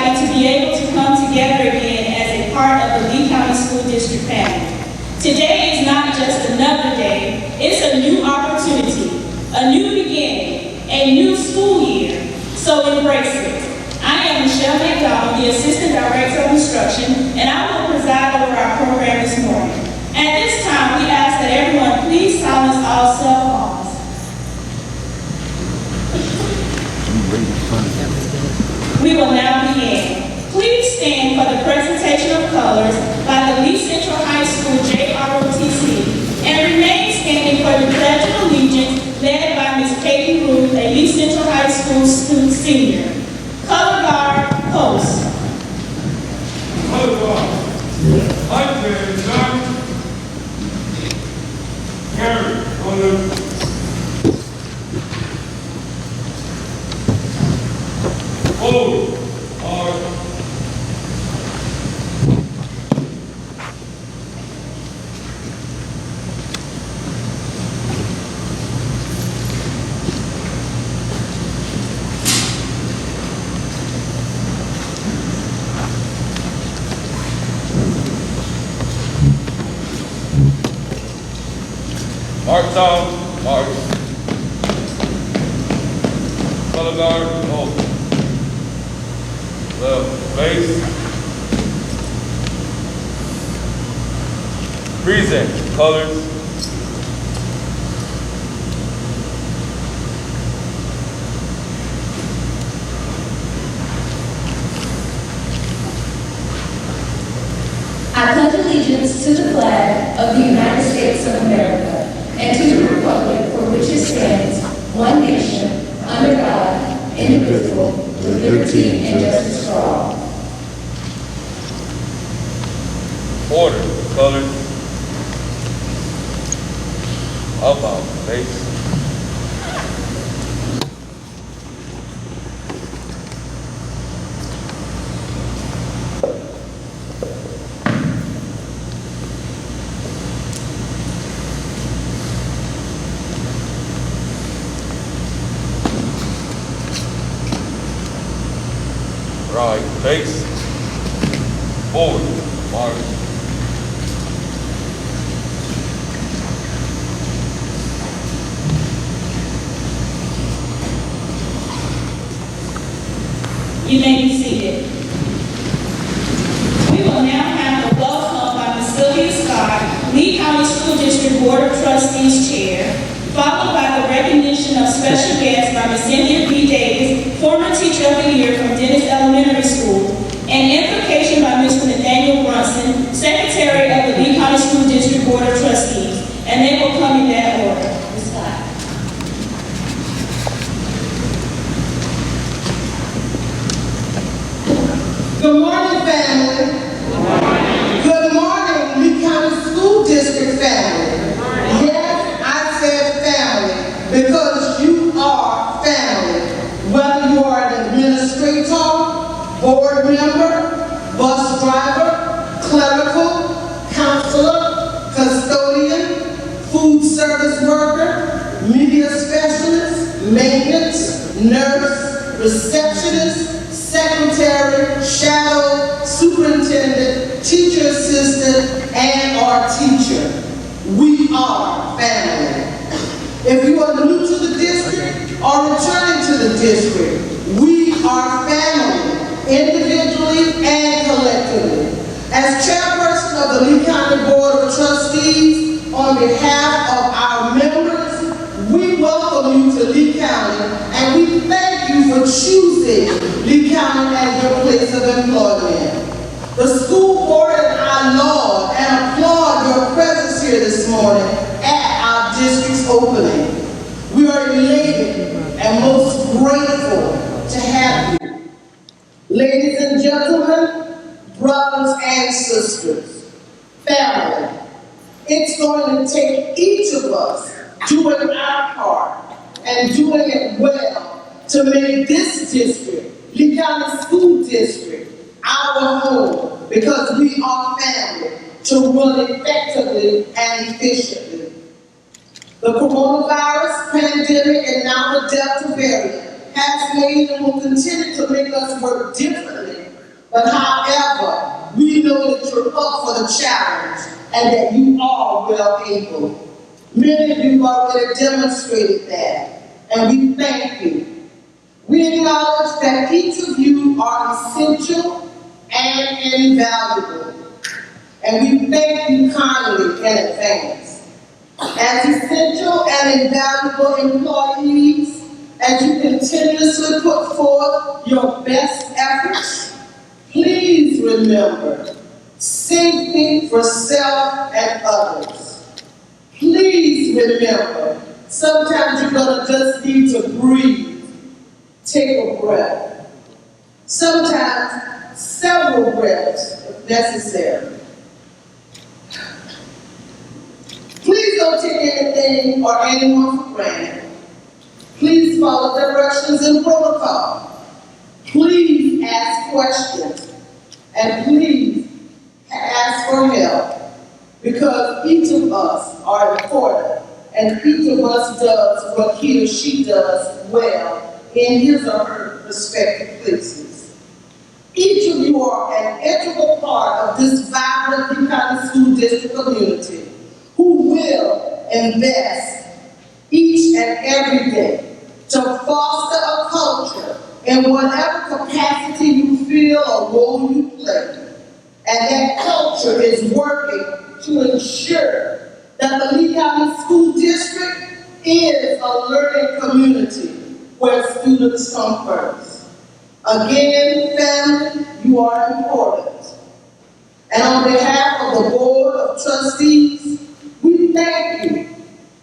excited to be able to come together again as a part of the Lee County School District family. Today is not just another day, it's a new opportunity, a new beginning, a new school year, so embrace it. I am Michelle McDonald, the Assistant Director of Instruction, and I will preside over our program this morning. At this time, we ask that everyone please silence all cell phones. We will now begin. Please stand for the presentation of colors by the Lee Central High School JROTC and remain standing for the Pledge of Allegiance led by Ms. Katie Ruth, a Lee Central High School student senior. Color guard, post. Color guard. Right there, John. Carry on the forward. March down, march. Color guard, hold. Left, base. Present, colors. I pledge allegiance to the flag of the United States of America and to the republic for which it stands, one nation, under God, indivisible, with liberty and justice for all. Order, colors. Outbound, base. Right, base. Forward, march. You may be seated. We will now have a welcome by Ms. Sylvia Scott, Lee County School District Board of Trustees Chair, followed by the recognition of special guests by Ms. Cynthia B. Davis, former Teacher of the Year from Dennis Elementary School, and invocation by Mr. Nathaniel Brunson, Secretary of the Lee County School District Board of Trustees, and they will come in that order. Ms. Scott. Good morning, family. Good morning, Lee County School District family. Yes, I said family because you are family. Whether you are an administrator, board member, bus driver, clerical, counselor, custodian, food service worker, media specialist, maintenance, nurse, receptionist, secretary, shadow, superintendent, teacher assistant, and our teacher. We are family. If you are new to the district or returning to the district, we are family, individually and collectively. As chairperson of the Lee County Board of Trustees, on behalf of our members, we welcome you to Lee County and we thank you for choosing Lee County as your place of employment. The school board and I laud and applaud your presence here this morning at our district's opening. We are elated and most grateful to have you. Ladies and gentlemen, brothers and sisters, family, it's going to take each of us doing our part and doing it well to make this district, Lee County School District, our home, because we are family, to run effectively and efficiently. The coronavirus pandemic and now the Delta variant has made and will continue to make us work differently But however, we know that you're up for the challenge and that you are well able. Many of you have already demonstrated that, and we thank you. We acknowledge that each of you are essential and invaluable, and we thank you kindly in advance. As essential and invaluable employees, as you continuously put forth your best efforts, please remember safety for self and others. Please remember, sometimes you're going to just need to breathe. Take a breath. Sometimes several breaths if necessary. Please don't take anything or anyone for granted. Please follow directions and protocol. Please ask questions. And please ask for help. Because each of us are important. And each of us does what he or she does well in his or her respective places. Each of you are an integral part of this vibrant Buchanan School District community who will invest each and every day to foster a culture in whatever capacity you feel or role you play. And that culture is working to ensure that the Lee County School District is a learning community where students come first. Again, family, you are important. And on behalf of the Board of Trustees, we thank you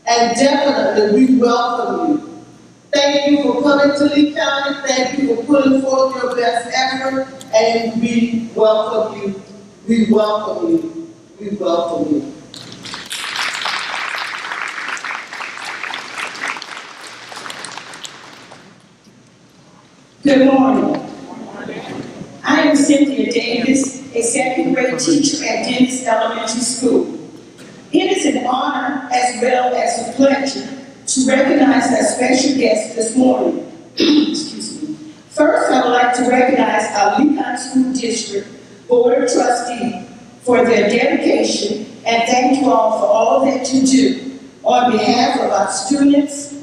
and definitely we welcome you. Thank you for coming to Lee County. Thank you for putting forth your best effort, and we welcome you. We welcome you. We welcome you. Good morning. I am Cynthia Davis, a second grade teacher at Dennis Elementary School. It is an honor as well as a pleasure to recognize our special guest this morning. Excuse me. First, I would like to recognize our Lee County School District Board of Trustees for their dedication, and thank you all for all that you do on behalf of our students,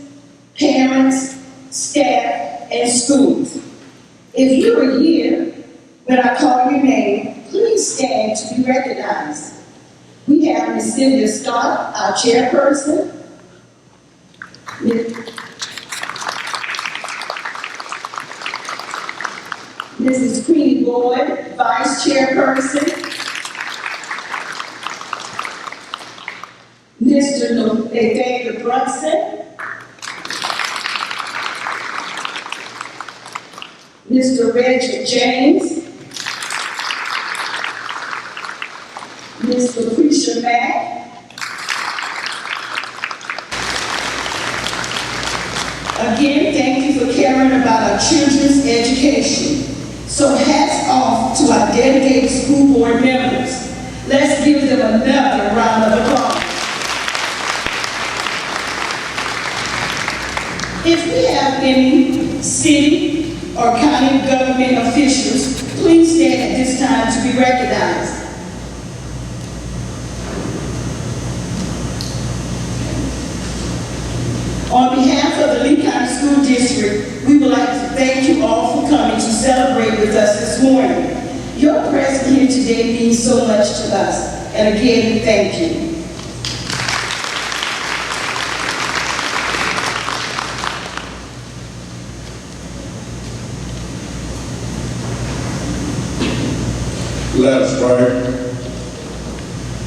parents, staff, and schools. If you were here when I call your name, please stand to be recognized. We have Ms. Sylvia Scott, our chairperson. Mrs. Queenie Boyd, vice chairperson. Mr. Nathaniel Brunson. Mr. Reggie James. Ms. Lucretia Mack. Again, thank you for caring about our children's education. So hats off to our dedicated school board members. Let's give them another round of applause. If we have any city or county government officials, please stand at this time to be recognized. On behalf of the Lee County School District, we would like to thank you all for coming to celebrate with us this morning. Your presence here today means so much to us, and again, thank you. Let us pray.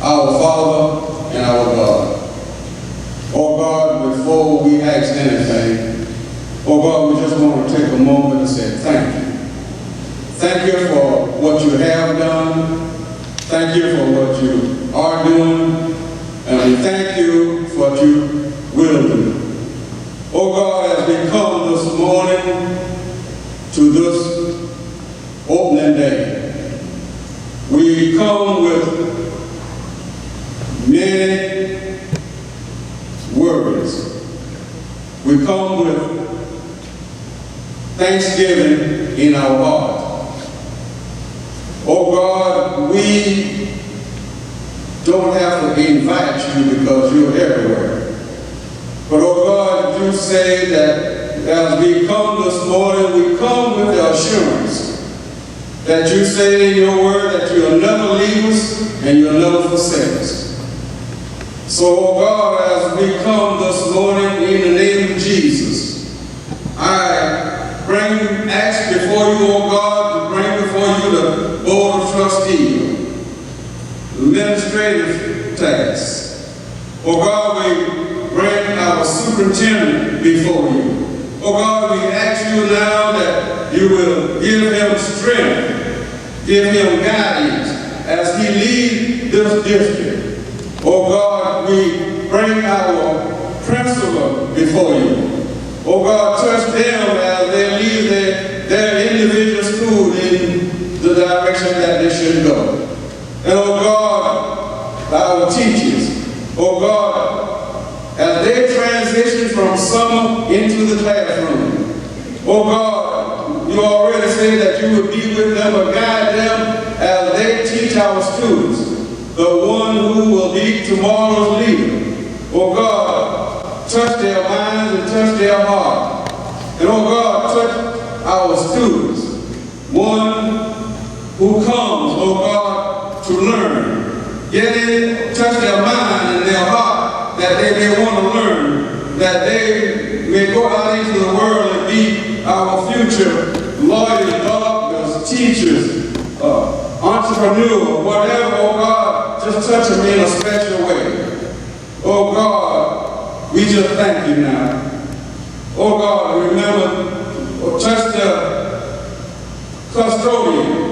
Our Father and our God. Oh God, before we ask anything, oh God, we just want to take a moment and say thank you. Thank you for what you have done. Thank you for what you are doing. And we thank you for what you will do. Oh God, as we come this morning to this opening day, we come with many words. We come with thanksgiving in our heart. without you because you're everywhere. But, oh God, you say that as we come this morning, we come with the assurance that you say in your word that you'll never leave us and you'll never forsake us. So, oh God, as we come this morning in the name of Jesus, I ask before you, oh God, to bring before you the Board of Trustees, administrative tasks. Oh God, we bring our superintendent before you. Oh God, we ask you now that you will give him strength, give him guidance as he leads this district. Oh God, we bring our principal before you. Oh God, touch them as they lead their individual school in the direction that they should go. And oh God, our teachers, oh God, as they transition from summer into the classroom, oh God, you already said that you would be with them or guide them as they teach our students, the one who will be tomorrow's leader. Oh God, touch their minds and touch their heart. And oh God, touch our students, one who comes, oh God, to learn. Get in, touch their mind and their heart that they may want to learn, that they may go out into the world and be our future lawyers, doctors, teachers, entrepreneurs, whatever, oh God, just touch them in a special way. Oh God, we just thank you now. Oh God, remember, touch the custodian.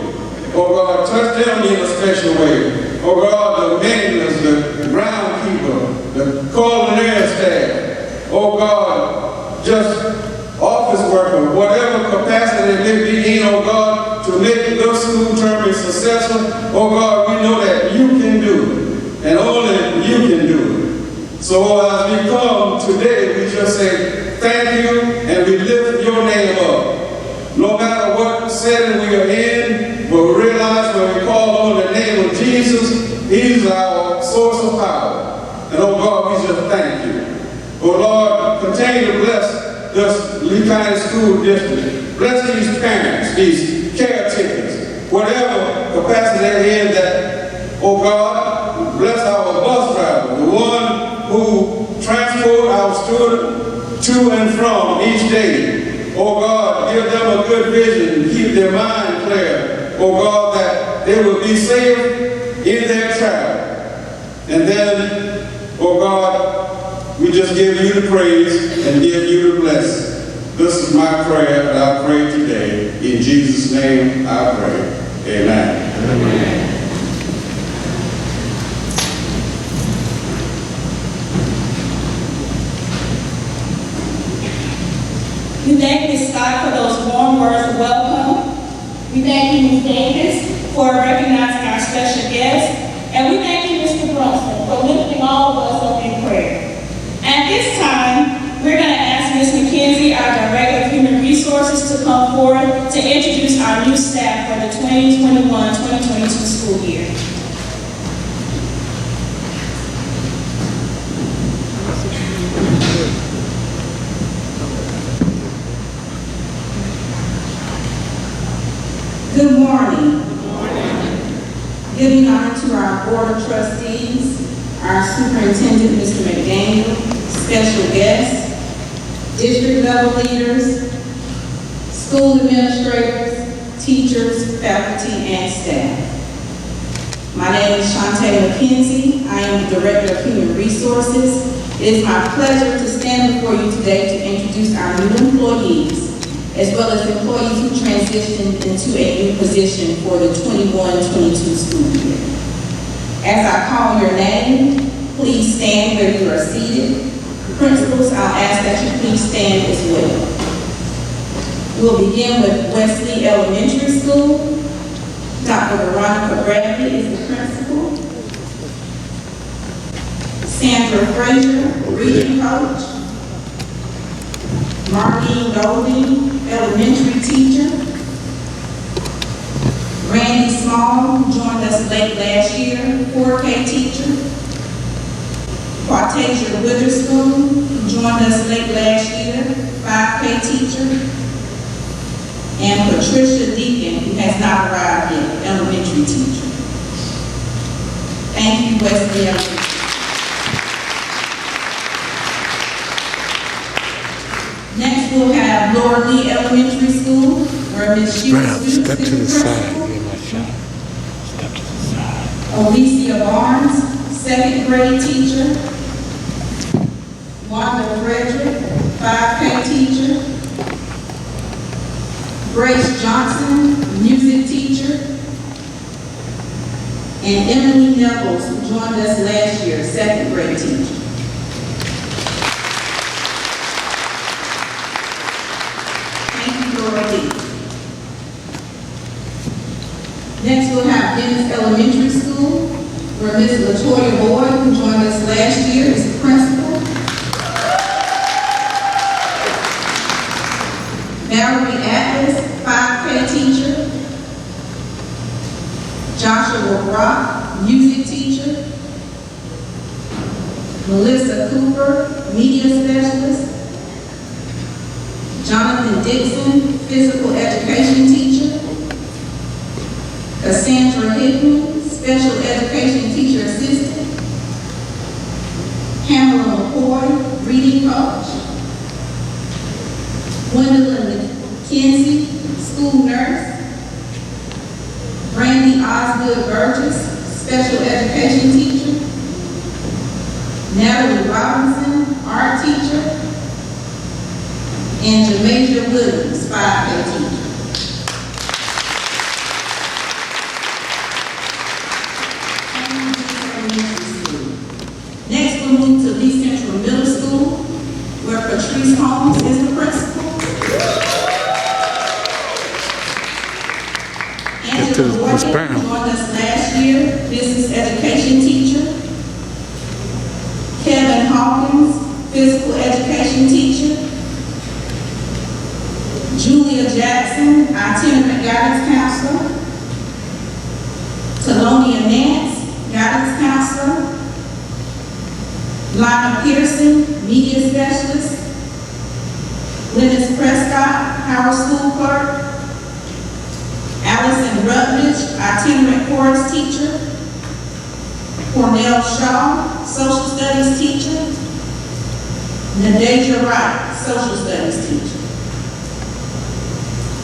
Oh God, touch them in a special way. Oh God, the maintenance, the groundkeeper, the culinary staff. Oh God, just office worker, whatever capacity they may be in, oh God, to make the school term a successful. Oh God, we know that you can do it, and only you can do it. So as we come today, we just say thank you, and we lift your name up. No matter what setting we are in, but we realize when we call on the name of Jesus, he's our source of power. And oh God, we just thank you. Oh Lord, continue to bless this Lee County School District. Bless these parents, these caretakers, whatever capacity they're in, that, oh God, bless our bus driver, the one who transport our students to and from each day. Oh God, give them a good vision, keep their mind clear. Oh God, that they will be safe in their travel. And then, oh God, we just give you the praise and give you the blessing. This is my prayer that I pray today. In Jesus' name I pray. Amen. Amen. We thank Ms. Scott for those warm words of welcome. We thank you, Ms. Davis, for recognizing our special guest. And we thank you, Mr. Brunson, for lifting all of us up in prayer. At this time, we're going to ask Ms. McKenzie, our Director of Human Resources, to come forward to introduce our new staff for the 2021-2022 school year. Good morning. Giving honor to our Board of Trustees, our Superintendent, Mr. McDaniel, special guests, district level leaders, school administrators, teachers, faculty, and staff. My name is Shantae McKenzie. I am the Director of Human Resources. It is my pleasure to stand before you today to introduce our new employees, as well as employees who transitioned into a new position for the 21-22 school year. As I call your name, please stand where you are seated. Principals, I'll ask that you please stand as well. We'll begin with Wesley Elementary School. Dr. Veronica Bradley is the principal. Sandra Frazier, reading coach. Marlene Golding, elementary teacher. Randy Small, who joined us late last year, 4K teacher. Quatasia Witherspoon, who joined us late last year, 5K teacher. And Patricia Deacon, who has not arrived yet, elementary teacher. Thank you, Wesley Elementary. Next, we'll have Laura Lee Elementary School, where Ms. Sheila Brown, Stewart step to the is the side. principal. Give my shot. Step to the side. Alicia Barnes, second grade teacher. Wanda Frederick, 5K teacher. Grace Johnson, music teacher. And Emily Nevels, who joined us last year, second grade teacher. Thank you, Laura Lee. Next, we'll have Dennis Elementary School, where Ms. LaToya Boyd, who joined us last year, is the principal. Valerie Atlas, 5K teacher. Joshua Brock, music teacher. Melissa Cooper, media specialist. Jonathan Dixon, physical education teacher. Cassandra Hickman, special education teacher assistant. Pamela McCoy, reading coach. Gwendolyn McKenzie, school nurse. Brandy Osgood Burgess, special education teacher. Natalie Robinson, art teacher. And Jamasia Williams, 5K teacher. Next, we'll move to Lee Central Middle School, where Patrice Holmes is the principal. Angela Ms. Morgan Brown. joined us last year, business education teacher. Kevin Hawkins, physical education teacher. Julia Jackson, itinerant guidance counselor. Talonia Nance, guidance counselor. Lana Pearson, media specialist. Lennis Prescott, Howard School clerk. Allison Rutledge, itinerant chorus teacher. Cornell Shaw, social studies teacher. Nadeja Wright, social studies teacher.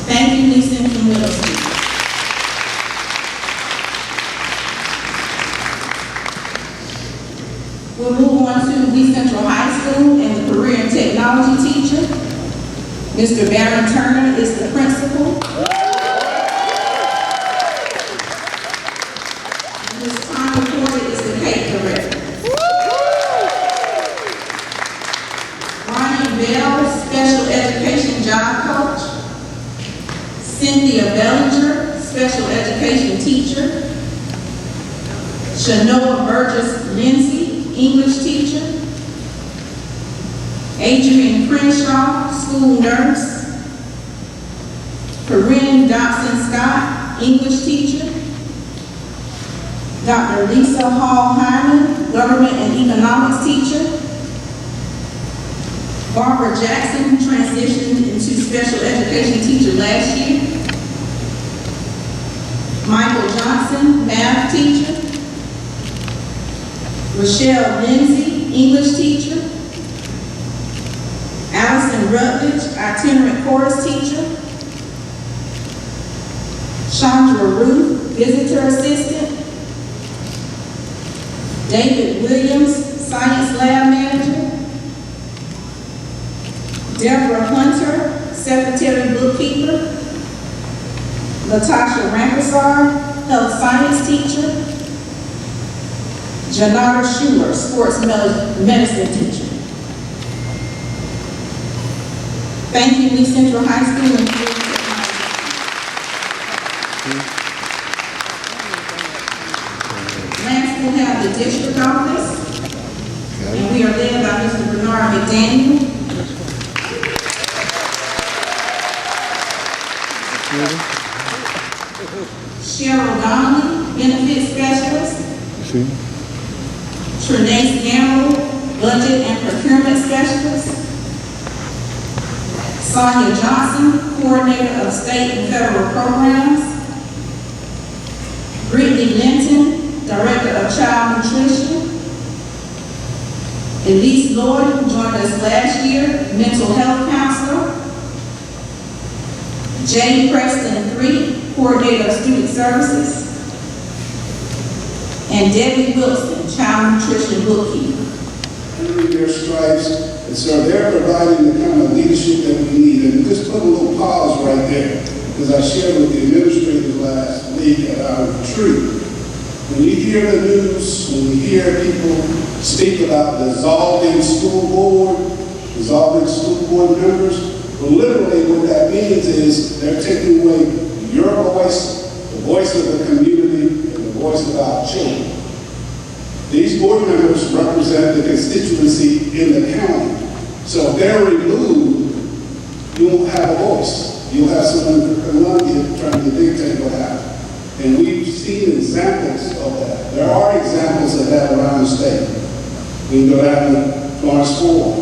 Thank you, Lee Central Middle School. We'll move on to Lee Central High School and the career and technology teacher. Mr. Barron Turner is the principal. Ms. Tanya Porter is the cake director. Ryan Bell, special education job coach. Cynthia Bellinger, special education teacher. Shanoa Burgess Lindsay, English teacher. Adrian Crenshaw, school nurse. Corinne Dobson Scott, English teacher. Dr. Lisa Hall Hyman, government and economics teacher. Barbara Jackson, who transitioned into special education teacher last year. Michael Johnson, math teacher. Rochelle Lindsay, English teacher. Allison Rutledge, itinerant chorus teacher. Chandra Ruth, visitor assistant. David Williams, science lab manager. Deborah Hunter, secretary bookkeeper. Latasha Rampasar, health science teacher. Janara Schuler, sports medicine teacher. Thank you, Lee Central High School and Career Technology. Last, we'll have the district office, and we are led by Mr. Bernard McDaniel. Cheryl Donnelly, benefit specialist. Trinace Gamble, Budget and Procurement Specialist. Sonia Johnson, Coordinator of State and Federal Programs. Brittany Linton, Director of Child Nutrition. Elise Lloyd, who joined us last year, Mental Health Counselor. Jane Preston III, Coordinator of Student Services. And Debbie Wilson, Child Nutrition Bookkeeper. Under their stripes, and so they're providing the kind of leadership that we need. And just put a little pause right there, because I shared with the administrators last week at our retreat. When you hear the news, when you hear people speak about dissolving school board members, well, literally what that means is they're taking away your voice, the voice of the community, and the voice of our children. These board members represent the constituency in the county. So if they're removed, you won't have a voice. You'll have someone in Columbia trying to dictate what happens. And we've seen examples of that. There are examples of that around the state. We can go down to Florence Ford.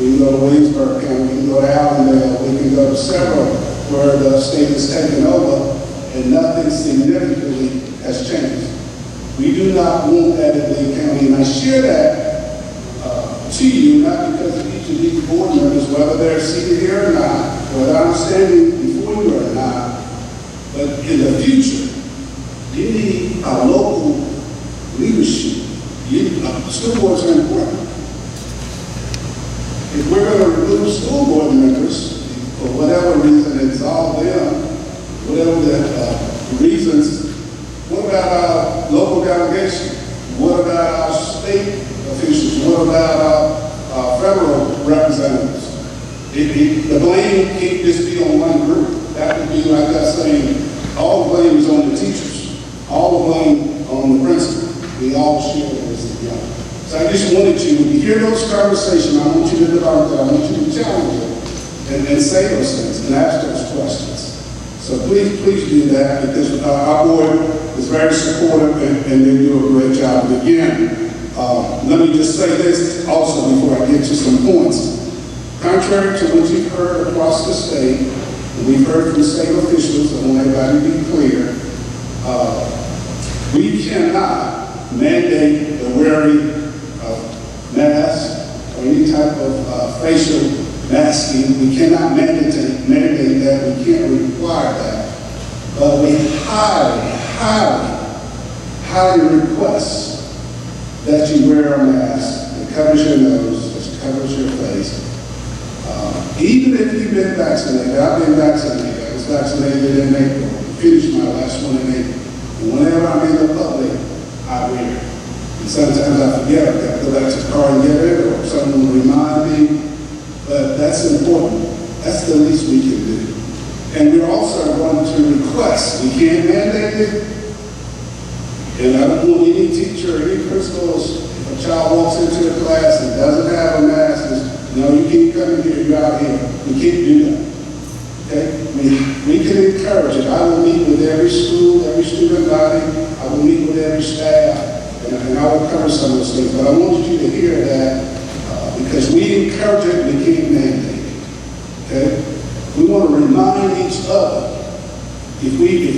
We can go to Williamsburg County. We can go to Allendale. We can go to several where the state is taken over and nothing significantly has changed. We do not want that in Lee County. And I share that to you, not because of each of these board members, whether they're seated here or not, whether I'm standing before you or not, but in the future, you need a local leadership. School boards are important. If we're going to remove school board members, for whatever reason, it's all them, whatever the reasons, what about our local delegation? What about our state officials? What about our federal representatives? The blame can't just be on one group. That would be like us saying, all the blame is on the teachers. All the blame on the principal. We all share this together. So I just wanted you, when you hear those conversations, I want you to develop that. I want you to challenge them and say those things and ask those questions. So please do that, because our board is very supportive and they do a great job. And again, let me just say this also before I get to some points. Contrary to what you've heard across the state, and we've heard from state officials, I want everybody to be clear, we cannot mandate the wearing of masks or any type of facial masking. We cannot mandate that. We can't require that. But we highly request that you wear a mask that covers your nose, that covers your face. Even if you've been vaccinated, I've been vaccinated. I was vaccinated in April. Finished my last one in April. And whenever I'm in the public, I wear it. And sometimes I forget. I have to go back to the car and get it, or someone will remind me. But that's important. That's the least we can do. And we're also going to request. We can't mandate it. And I don't want any teacher or any principals, if a child walks into a class and doesn't have a mask, no, you can't come in here, you're out here. We can't do that. Okay? We can encourage it. I will meet with every school, every student body. I will meet with every staff, and I will cover some of those things. But I want you to hear that because we encourage it, we can't mandate it. Okay? We want to remind each other, if we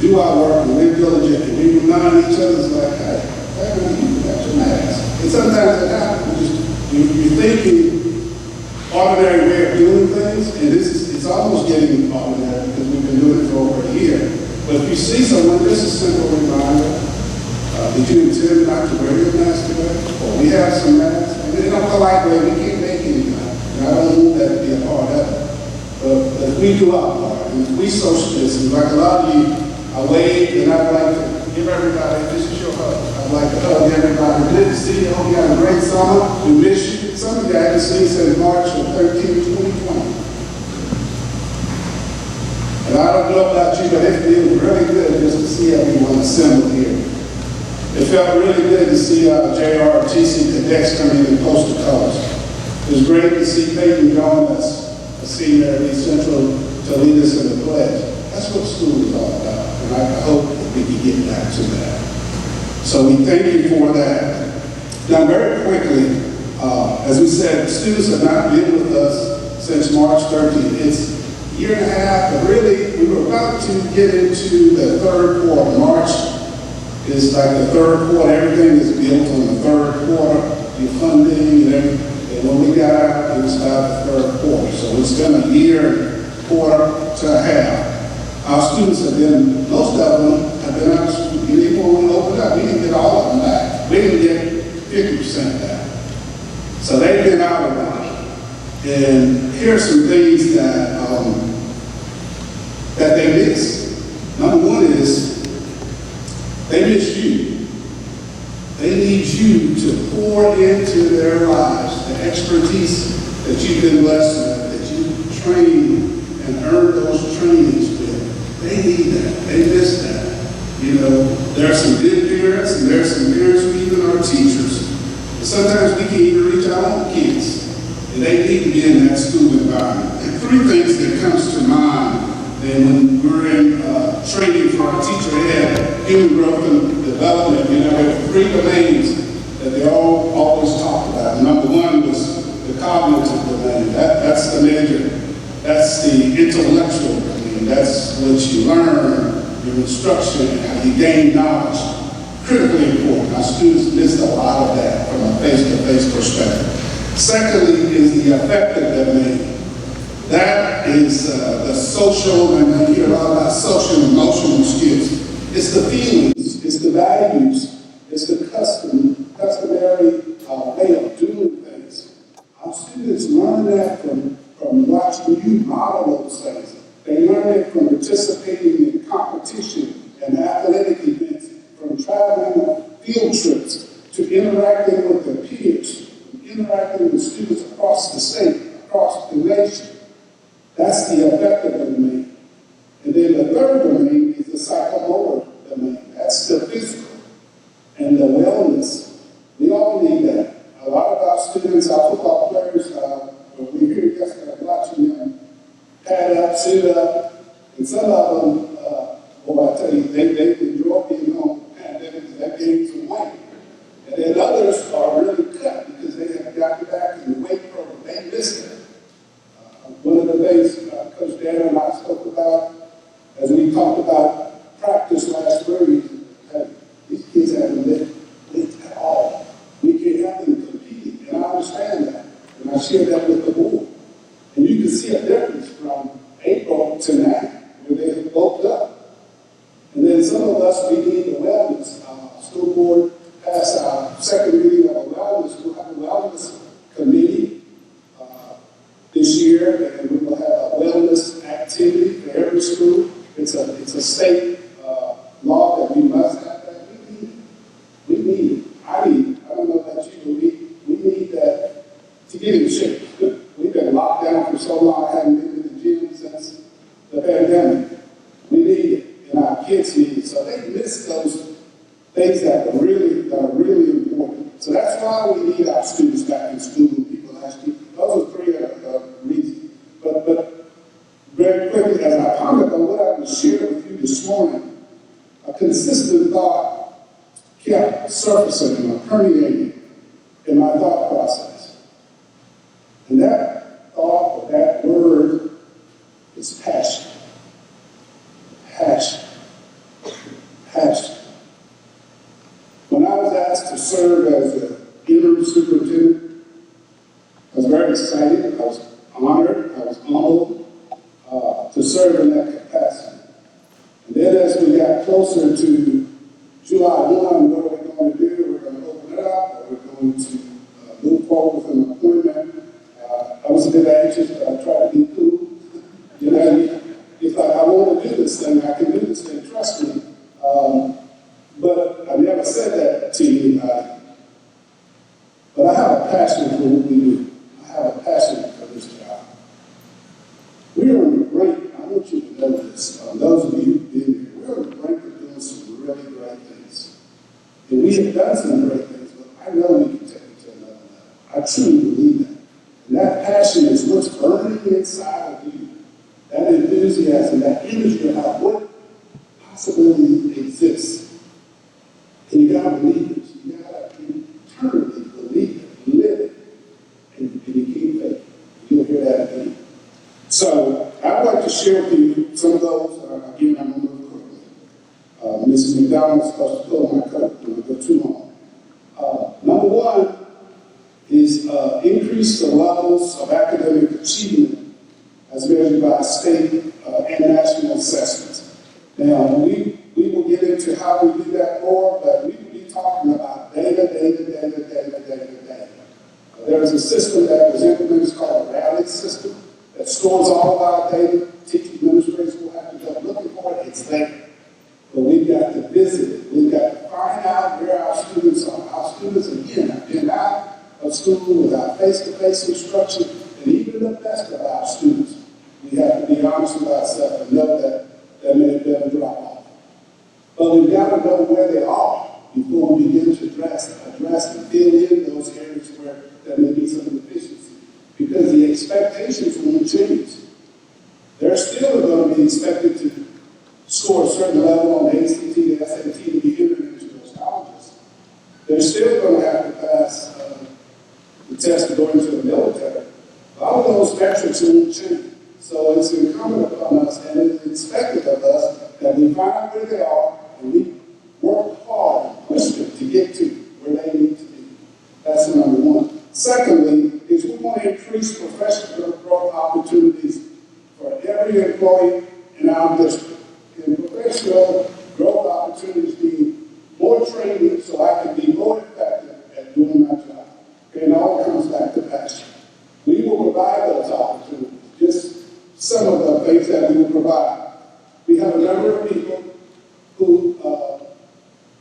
do our work and we're diligent and we remind each other, it's like, hey, you got your mask. And sometimes it happens. You're thinking ordinary way of doing things, and it's almost getting ordinary because we've been doing it for over a year. But if you see someone, just a simple reminder, did you intend not to wear your mask today? Or we have some masks. And in a polite way, we can't make anything. And I don't want that to be a part of it. But if we do our part, and if we social distance, like a lot of you, I wave and I'd like to give everybody, this is your hug. I'd like to hug everybody. Good to see you. Hope you had a great summer. We miss you. Some of you I haven't seen since March of 2020. And I don't know about you, but it feels really good just to see everyone assembled here. It felt really good to see JROTC cadets come in and post the colors. It was great to see Peyton join us, a senior at East Central, to lead us in the pledge. That's what school is all about, and I hope that we can get back to that. So we thank you for that. Now, very quickly, As we said, students have not been with us since March 13th. It's a year and a half, but really, we were about to get into the third quarter. March is like the third quarter. Everything is built on the third quarter, the funding and everything. And when we got out, it was about the third quarter. So it's been a year, quarter to a half. Our students have been, most of them have been out of school. Even when we opened up, we didn't get all of them back. We didn't get 50% back. So they've been out of line. And here's some things that that they miss. Number one is they miss you. They need you to pour into their lives the expertise that you've been blessed with, that you train and earn those trainings with. They need that. They miss that. You know, there are some good parents and there are some parents who even are teachers. And sometimes we can't even reach our own kids. And they need to be in that school environment. And three things that comes to mind when we're in training for our teacher ed, human growth and development, you know, there are three domains that they all always talk about. Number one was the cognitive domain. That's the major. That's the intellectual domain. That's what you learn, your instruction, how you gain knowledge. Critically important. Our students missed a lot of that from a face-to-face perspective. Secondly is the affective domain. That is the social, and we hear a lot about social and emotional skills. It's the feelings, it's the values, it's the customary way of doing things. Our students learn that from watching you model those things. They learn it from participating in competition and athletic events, from traveling on field trips, to interacting with their peers, interacting with students across the state, across the nation. That's the affective domain. And then the third domain is the psychomotor domain. That's the physical and the wellness. We all need that. A lot of our students, our football players, when we hear yesterday watching them pad up, sit up, and some of them, I tell you, they enjoy being home pandemic because that gains some weight. And then others are really cut because they have gotten back in the weight program. They missed it. One of the things Coach Dan and I spoke about as we talked about practice last week, these kids haven't been lift at all. We can't have them competing, and I understand that. And I share that with the board. And you can see a difference from April to now, where they have bulked up. And then some of us, we need the wellness. School board passed our second reading of a wellness. We'll have a wellness committee this year, and we will have a wellness activity for every school. It's a state law that we must have that. We need it. I need it. I don't know about you, but we need that to get in shape. We've been locked down for so long, I haven't been to the gym since the pandemic. We need it, and our kids need it. So they miss those things that are really important. So that's why we need our students back in school when people ask you. Those are three reasons. But very quickly, as I pondered on what I was sharing with you this morning, a consistent thought kept surfacing and permeating in my thought process. And that thought, or that word, is passion. Passion. Passion. When I was asked to serve as an interim superintendent, I was very excited, I was honored, I was humbled to serve in that capacity. And then as we got closer to July 1, what are we going to do? We're going to open it up, or we're going to move forward with an appointment. I was a bit anxious, but I tried to be cool. You know, it's like, I want to do this thing, I can do this thing, trust me. But I never said that to anybody. But I have a passion for what we do. I have a passion for this job. We are on the brink, I want you to know this, those of you who've been here, we're on the brink of doing some really great things. And we have done some great things, but I know we can take it to another level. I truly believe that. And that passion is what's burning inside of you. That enthusiasm, that energy about what possibility exists. And you gotta believe it. You gotta eternally believe it, live it, Mrs. McDonald's supposed to pull my coat when I go too long. Number one is increase the levels of academic achievement as measured by state and national assessments. Now, we will get into how we do that more, but we will be talking about data. There's a system that was implemented called a Rally system that stores all of our data. Teaching administrators will have to go looking for it. It's there. But we've got to visit it. We've got to find out where our students are. Our students, again, have been out of school without face-to-face instruction, and even the best of our students, we have to be honest with ourselves and know that there may have been a drop-off. But we've got to know where they are before we begin to address and fill in those areas where there may be some deficiency. Because the expectations won't change. They're still going to be expected to score a certain level on the ACT, the SAT to be entered into those colleges. They're still going to have to pass the test to go into the military. A lot of those metrics won't change. So it's incumbent upon us and it's expected of us that we find out where they are and we work hard and push them to get to where they need to be. That's number one. Secondly, is we want to increase professional growth opportunities for every employee in our district. And professional growth opportunities mean more training so I can be more effective at doing my job. Okay, and it all comes back to passion. We will provide those opportunities. Just some of the things that we will provide. We have a number of people who, for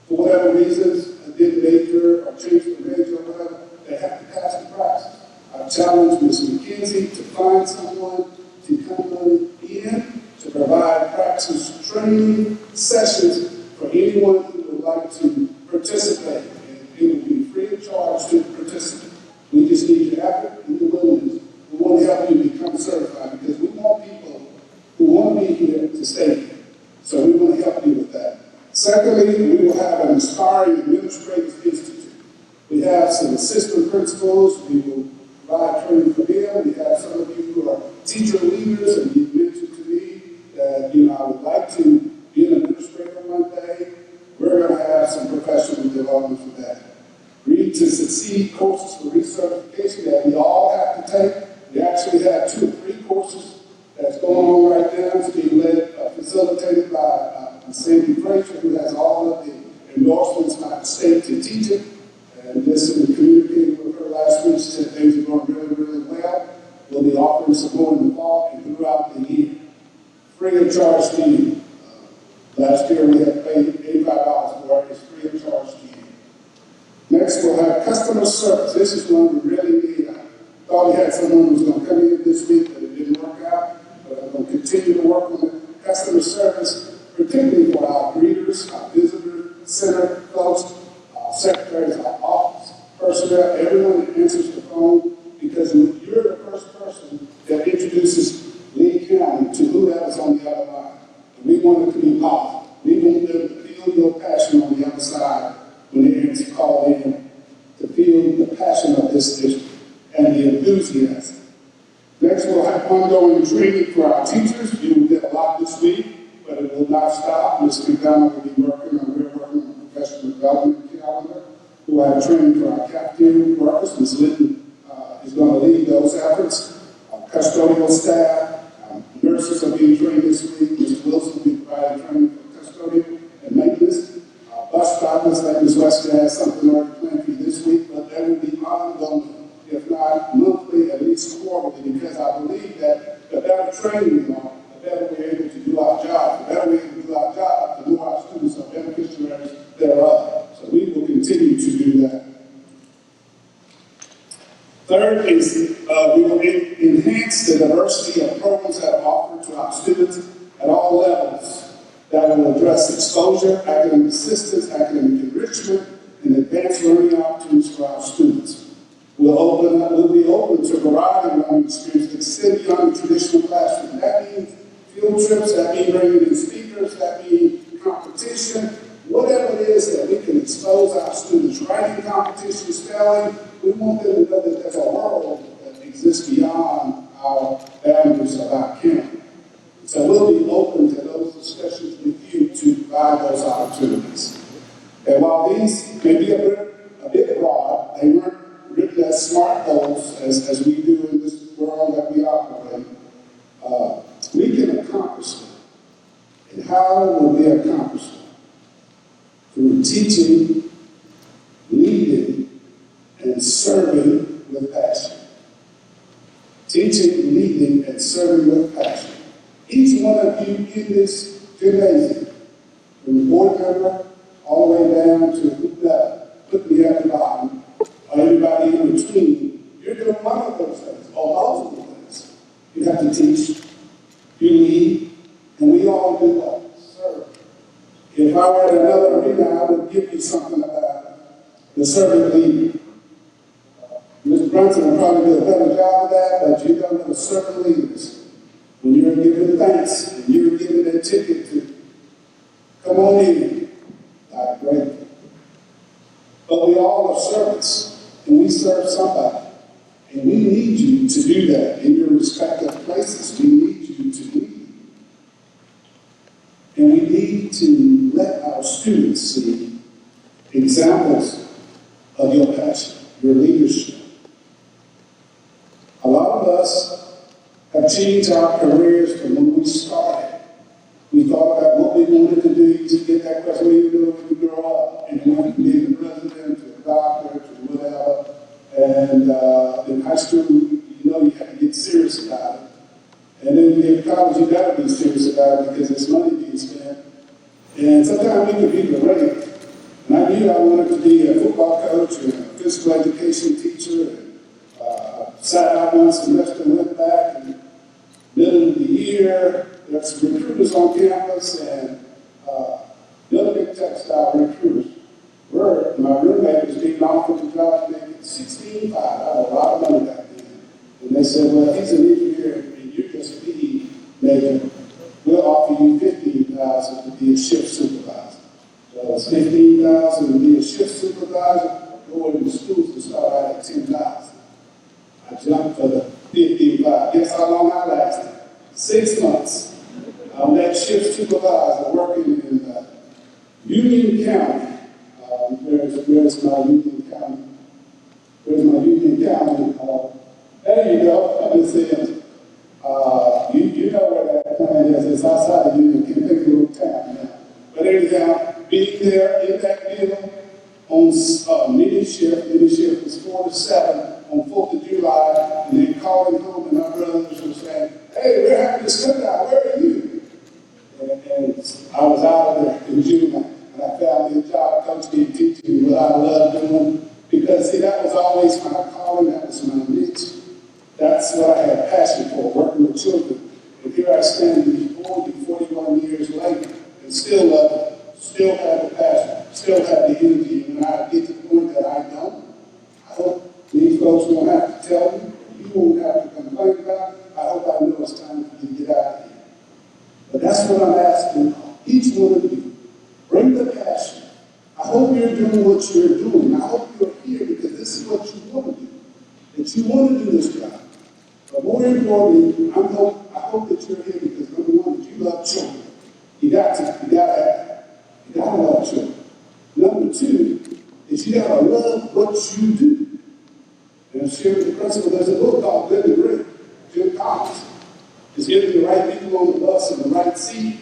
whatever reasons, didn't major or changed the major or whatever, they have to pass the praxis. I challenge Ms. McKenzie to find someone to come in to provide praxis training sessions for anyone who would like to participate. And it will be free of charge to participate. We just need your effort and your willingness. We want to help you become certified because we want people who want to be here to stay here. So we want to help you with that. Secondly, we will have an Inspiring Administrators Institute. We have some assistant principals. We will provide training for them. We have some of you who are teacher leaders, and you mentioned to me that, I would like to be an administrator one day. We're going to have some professional development for that. Read to Succeed courses for recertification that we all have to take. We actually have 2 or 3 courses that's going on right now. It's being led, facilitated by Sandy Frazier, who has all of the endorsements by the state to teach it. And just in communicating with her last week, she said things are going really, really well. We'll be offering support in the fall and throughout the year. Free of charge to you. Last year we had paid $85 for it. It's free of charge to you. Next, we'll have customer service. This is one we really need. I thought we had someone who was going to come in this week, but it didn't work out. But I'm going to continue to work on the customer service, particularly for our greeters, our visitor center folks, our secretaries, our office personnel, everyone that answers the phone, because you're the first person that introduces Lee County to whoever's on the other line. And we want it to be positive. We want them to feel your passion on the other side when they answer call in, to feel the passion of this district and the enthusiasm. Next, we'll have ongoing training for our teachers. You will get a lot this week, but it will not stop. Ms. McDonald will be working on a professional development calendar. We'll have training for our cafeteria workers. Ms. Litton is going to lead those efforts. Our custodial staff, nurses are being trained this week. Mr. Wilson will be providing training for custodial and maintenance. Bus drivers, like Ms. Wester has something already planned for you this week, but that will be ongoing, if not monthly, at least quarterly, because I believe that the better training we are, the better we're able to do our job. The better we're able to do our job, the more our students are beneficiaries thereof. So we will continue to do that. Third is we will enhance the diversity of programs that are offered to our students at all levels that will address exposure, academic assistance, academic enrichment, and advanced learning opportunities for our students. We'll be open to a variety of learning experiences that extend beyond the traditional classroom. That means field trips, that means bringing in speakers, that means competition, whatever it is that we can expose our students. Writing competition, spelling, we want them to know that there's a world that exists beyond our boundaries of our county. So we'll be open to those discussions with you to provide those opportunities. And while these may be a bit broad, they weren't written as SMART goals as we do in this world that we operate. We can accomplish them. And how will we accomplish them? Through teaching, leading, and serving with passion. Teaching, leading, and serving with passion. Each one of you in this gymnasium, from the board member all the way down to whoever, put me at the bottom, or everybody in between, you're doing one of those things, or multiple things. You have to teach, you lead, and we all do what? Serve. If I were in another arena, I would give you something about the servant leader. Mr. Brunson will probably do a better job of that, but you know what a servant leader is. When you're giving thanks and you're giving a ticket to come on in, like great. But we all are servants, and we serve somebody. And we need you to do that in your respective places. We need you to lead. And we need to let our students see examples of your passion, your leadership. A lot of us have changed our careers from when we started. We thought about what we wanted to do to get that question, what do you do when you grow up? And you wanted to be the president, to a doctor, to whatever. And in high school, you know you have to get serious about it. And then in college, you got to be serious about it because there's money being spent. And sometimes we can be great. And I knew I wanted to be a football coach and a physical education teacher. And, sat out one semester and went back. And middle of the year, there's recruiters on campus, and the other big textile recruiters were, my roommate was being offered the job making $16,500. I had a lot of money back then. And they said, well, he's an engineer and you're just PE major. We'll offer you $15,000 to be a shift supervisor. So it's $15,000 to be a shift supervisor, going to schools to start out at $10,000. I jumped for the $15,500. Guess how long I lasted? 6 months. I'm that shift supervisor working in Union County. Where's my Union County? Where's my Union County? There you go. I'm just saying. You know where that plant is. It's outside of Union. You can pick a little town now. But anyhow, being there in that building on mini shift was 4 to 7 on 4th of July, and then calling home, and my brothers were saying, hey, we're having this cookout, where are you? And I was out of there in June, and I found me a job coaching and teaching what I love doing, because see, that was always my calling, that was my niche. That's what I had passion for, working with children. And here I stand these 41 years later, and still love it, still have the passion, still have the energy. And when I get to the point that I don't, I hope these folks won't have to tell me, you won't have to complain about it. I hope I know it's time for you to get out of here. But that's what I'm asking each one of you. Bring the passion. I hope you're doing what you're doing. I hope you're here because this is what you want to do. That you want to do this job. But more importantly, I hope that you're here because number one, that you love children. You got to love children. Number two, is you got to love what you do. And I'm sharing the principle, there's a book called Live the Dream, Jim Collins. It's getting the right people on the bus in the right seat.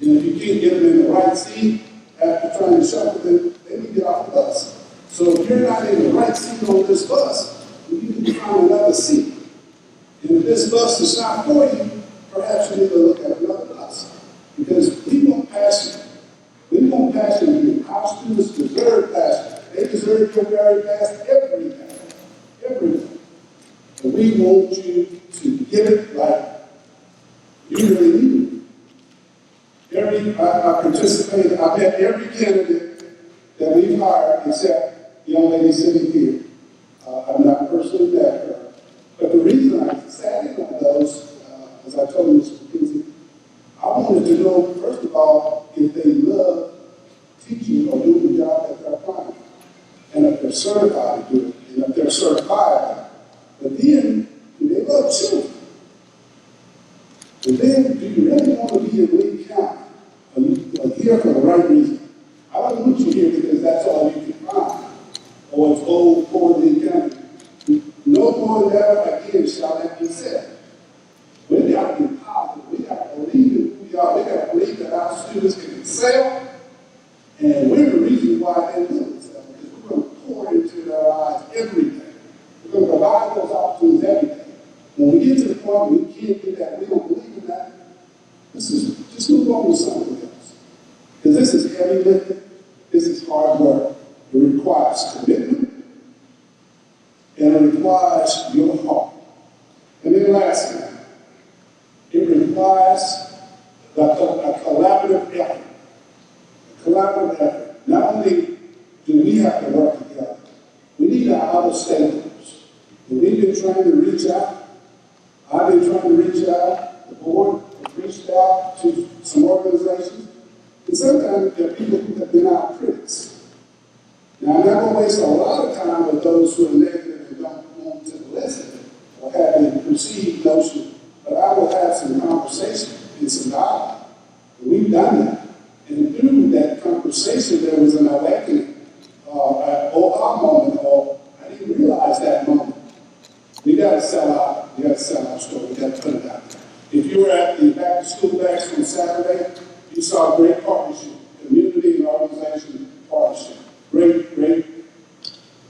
And if you can't get them in the right seat after trying to shuffle them, then you get off the bus. So if you're not in the right seat on this bus, you need to find another seat. And if this bus is not for you, perhaps you need to look at another bus. Because we want passion. We want passion here. Our students deserve passion. They deserve your very best everything. Everything. And we want you to give it like you really need it. I participated, I met every candidate that we've hired except the young lady sitting here. I've not personally met her. But the reason I sat in on those, as I told Mr. McKenzie, I wanted to know, first of all, if they love teaching or doing the job that they're applying for. And if they're certified to do it, and if they're certified. But then, do they love children? And then, do you really want to be in Lee County? Or here And we're the reason why they live with them, because we're going to pour into their lives every day. We're going to provide those opportunities every day. When we get to the point where we can't do that, we don't believe in that, just move on to something else. Because this is heavy lifting, this is hard work. It requires commitment, and it requires your heart. And then lastly, it requires a collaborative effort. A collaborative effort. Not only do we have to work together, we need our other stakeholders. And we've been trying to reach out. I've been trying to reach out. The board has reached out to some organizations. And sometimes there are people who have been our critics. Now, I'm not going to waste a lot of time with those who are negative and don't want to listen or have a perceived notion, but I will have some conversation and some dialogue. And we've done that. And through that conversation, there was an awakening, an aha moment, or I didn't realize that moment. We got to sell out. We got to sell our story. We got to put it out there. If you were at the back to school bash on Saturday, you saw a great partnership, community and organization partnership. Great.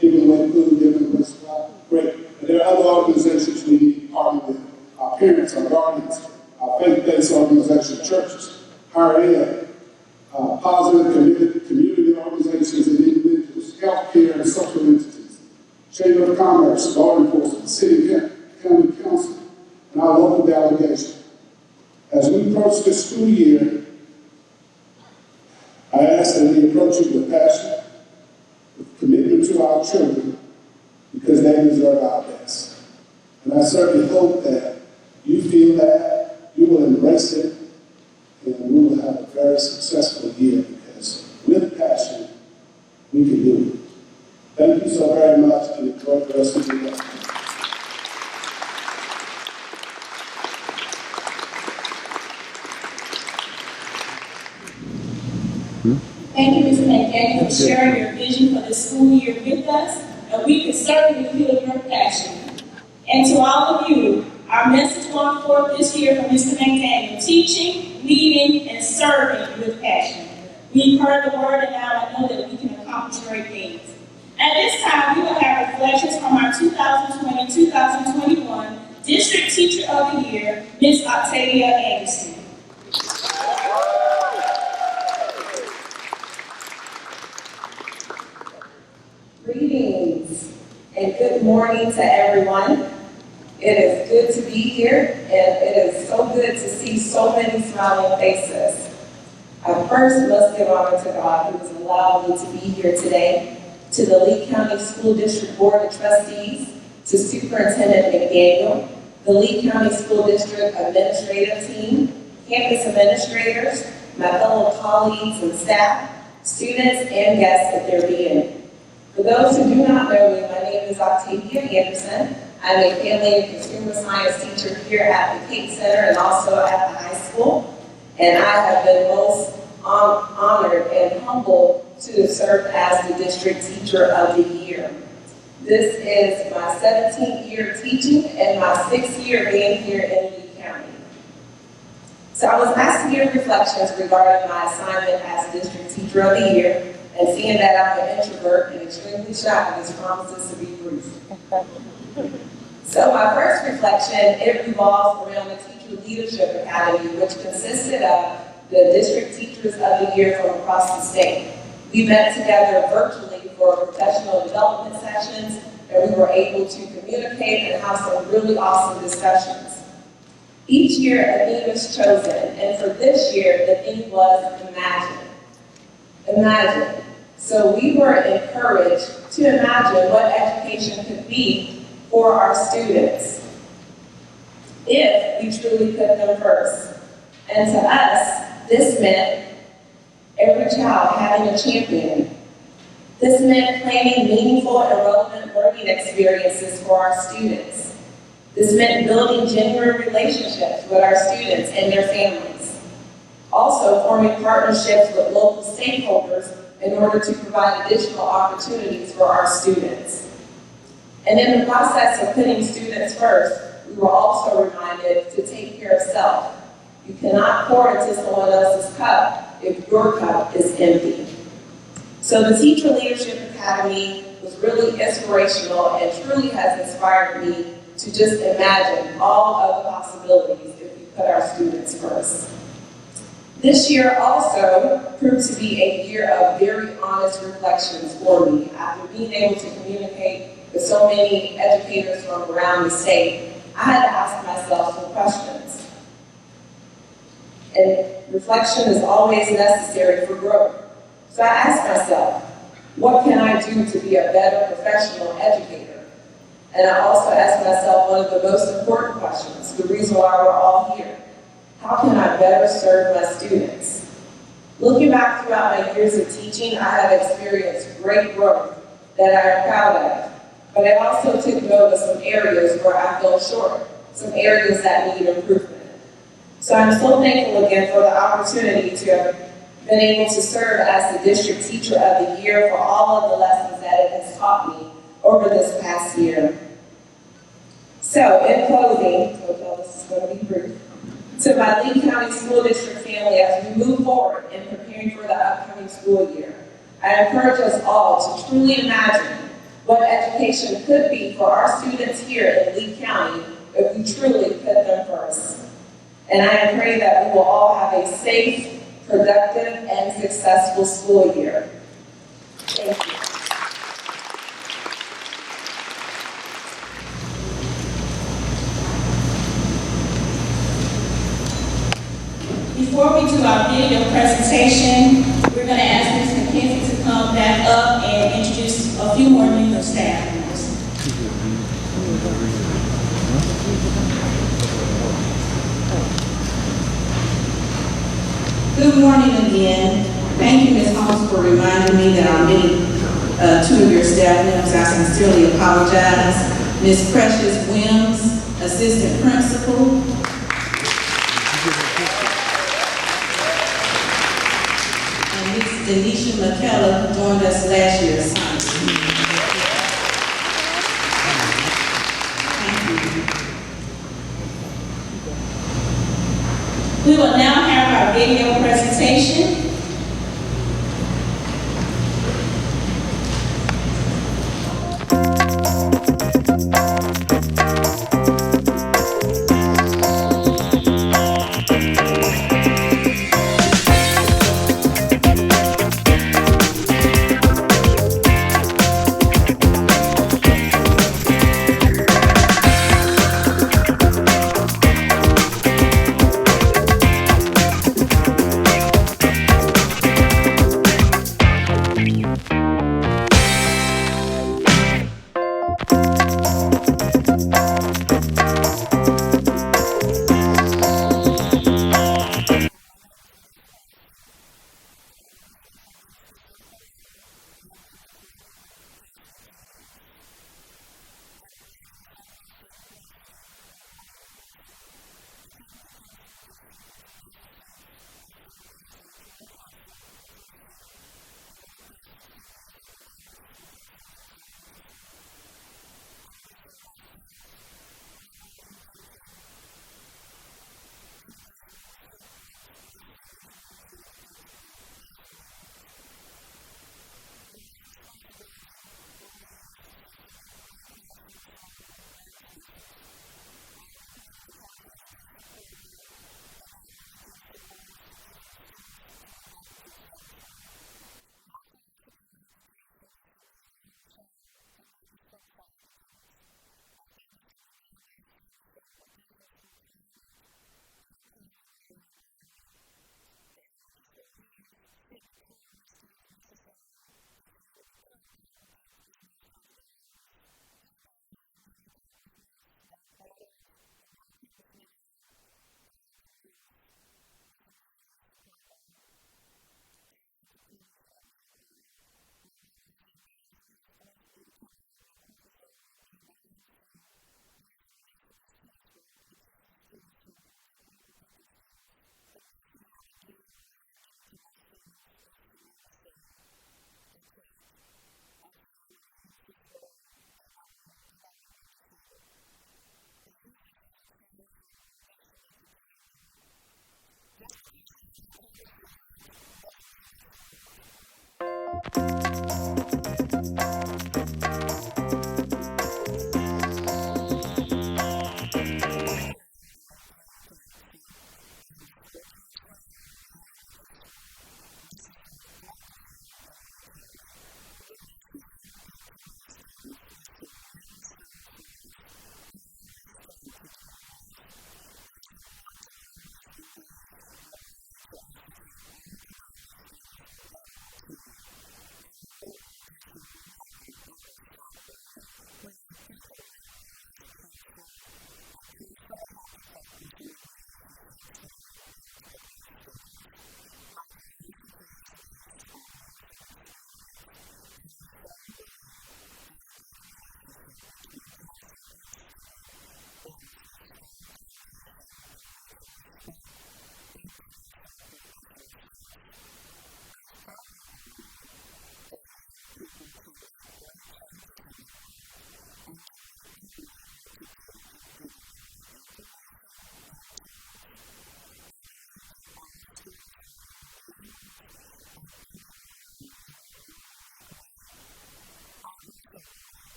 Giving away food, giving away supply. Great. But there are other organizations we need to partner with. Our parents, our guardians, our faith-based organizations, churches, higher ed, positive community organizations and individuals, healthcare and social entities, Chamber of Commerce, law enforcement, city and county council, and our local delegation. As we approach this school year, I ask that we approach it with passion, with commitment to our children, because they deserve our best. And I certainly hope that you feel that, you will embrace it, and we will have a very successful year, because with passion, we can do it. Thank you so very much, and enjoy the rest of your day. Thank you, Mr. McDaniel, for sharing your vision for the school year with us, and we can certainly feel your passion. And to all of you, our message going forth this year from Mr. McDaniel: teaching, leading, and serving with passion. We've heard the word, and now I know that we can accomplish great things. At this time, we will have reflections from our 2020-2021 District Teacher of the Year, Ms. Octavia Anderson. Greetings and good morning to everyone. It is good to be here, and it is so good to see so many smiling faces. I first must give honor to God, who has allowed me to be here today, to the Lee County School District Board of Trustees, to Superintendent McDaniel, the Lee County School District Administrative Team, campus administrators, my fellow colleagues and staff, students, and guests if there be any. For those who do not know me, my name is Octavia Anderson. I'm a family and consumer science teacher here at the Cape Center and also at the high school. And I have been most honored and humbled to serve as the District Teacher of the Year. This is my 17th year teaching and my 6th year being here in Lee County. So I was asked to give reflections regarding my assignment as District Teacher of the Year, and seeing that I'm an introvert and extremely shy, this promises to be brief. So my first reflection, it revolves around the Teacher Leadership Academy, which consisted of the District Teachers of the Year from across the state. We met together virtually for professional development sessions, and we were able to communicate and have some really awesome discussions. Each year a theme is chosen, and for this year the theme was Imagine. Imagine. So we were encouraged to imagine what education could be for our students if we truly put them first. And to us, this meant every child having a champion. This meant planning meaningful and relevant learning experiences for our students. This meant building genuine relationships with our students and their families. Also forming partnerships with local stakeholders in order to provide additional opportunities for our students. And in the process of putting students first, we were also reminded to take care of self. You cannot pour into someone else's cup if your cup is empty. So the Teacher Leadership Academy was really inspirational and truly has inspired me to just imagine all of the possibilities if we put our students first. This year also proved to be a year of very honest reflections for me. After being able to communicate with so many educators from around the state, I had to ask myself some questions. And reflection is always necessary for growth. So I asked myself, what can I do to be a better professional educator? And I also asked myself one of the most important questions, the reason why we're all here. How can I better serve my students? Looking back throughout my years of teaching, I have experienced great growth that I am proud of. But I also took note of some areas where I fell short, some areas that need improvement. So I'm so thankful again for the opportunity to have been able to serve as the District Teacher of the Year for all of the lessons that it has taught me over this past year. So in closing, this is going to be brief. To my Lee County School District family, as we move forward in preparing for the upcoming school year, I encourage us all to truly imagine what education could be for our students here in Lee County if we truly put them first. And I pray that we will all have a safe, productive, and successful school year. Thank you. Before we do our video presentation, we're going to ask Ms. McKenzie to come back up and introduce a few more new staff members. Good morning again. Thank you, Ms. Holmes, for reminding me that I'm meeting two of your staff members. I sincerely apologize. Ms. Precious Wims, Assistant Principal. And Ms. Denisha McKellar, who joined us last year as science. We will now have our video presentation.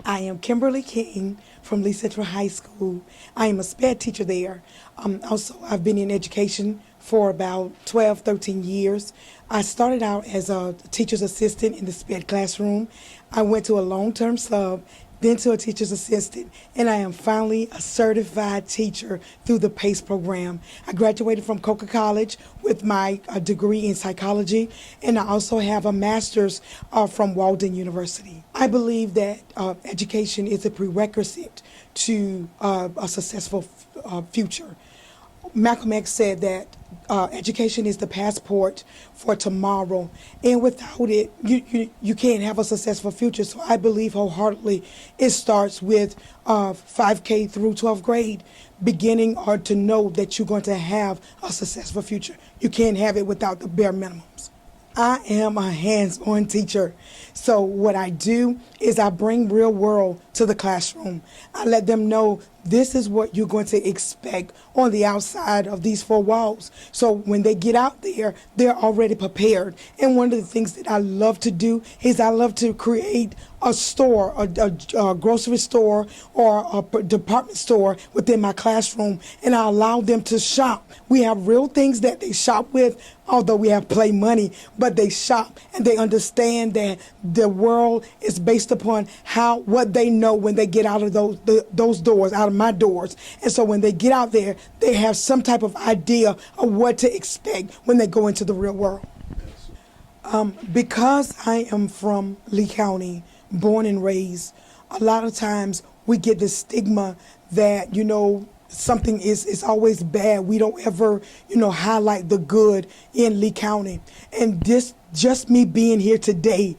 I am Kimberly King from Lee Central High School. I am a SPED teacher there. Also, I've been in education for about 12, 13 years. I started out as a teacher's assistant in the SPED classroom. I went to a long-term sub, then to a teacher's assistant, and I am finally a certified teacher through the PACE program. I graduated from Coker College with my degree in psychology, and I also have a master's from Walden University. I believe that education is a prerequisite to a successful future. Malcolm X said that education is the passport for tomorrow, and without it, you can't have a successful future. So I believe wholeheartedly it starts with 5K through 12th grade, beginning or to know that you're going to have a successful future. You can't have it without the bare minimums. I am a hands-on teacher. So what I do is I bring real world to the classroom. I let them know this is what you're going to expect on the outside of these four walls. So when they get out there, they're already prepared. And one of the things that I love to do is I love to create a store, a grocery store or a department store within my classroom, and I allow them to shop. We have real things that they shop with, although we have play money, but they shop and they understand that the world is based upon what they know when they get out of those doors, out of my doors. And so when they get out there, they have some type of idea of what to expect when they go into the real world. Because I am from Lee County, born and raised, a lot of times we get the stigma that, something is always bad. We don't ever, highlight the good in Lee County. And this, just me being here today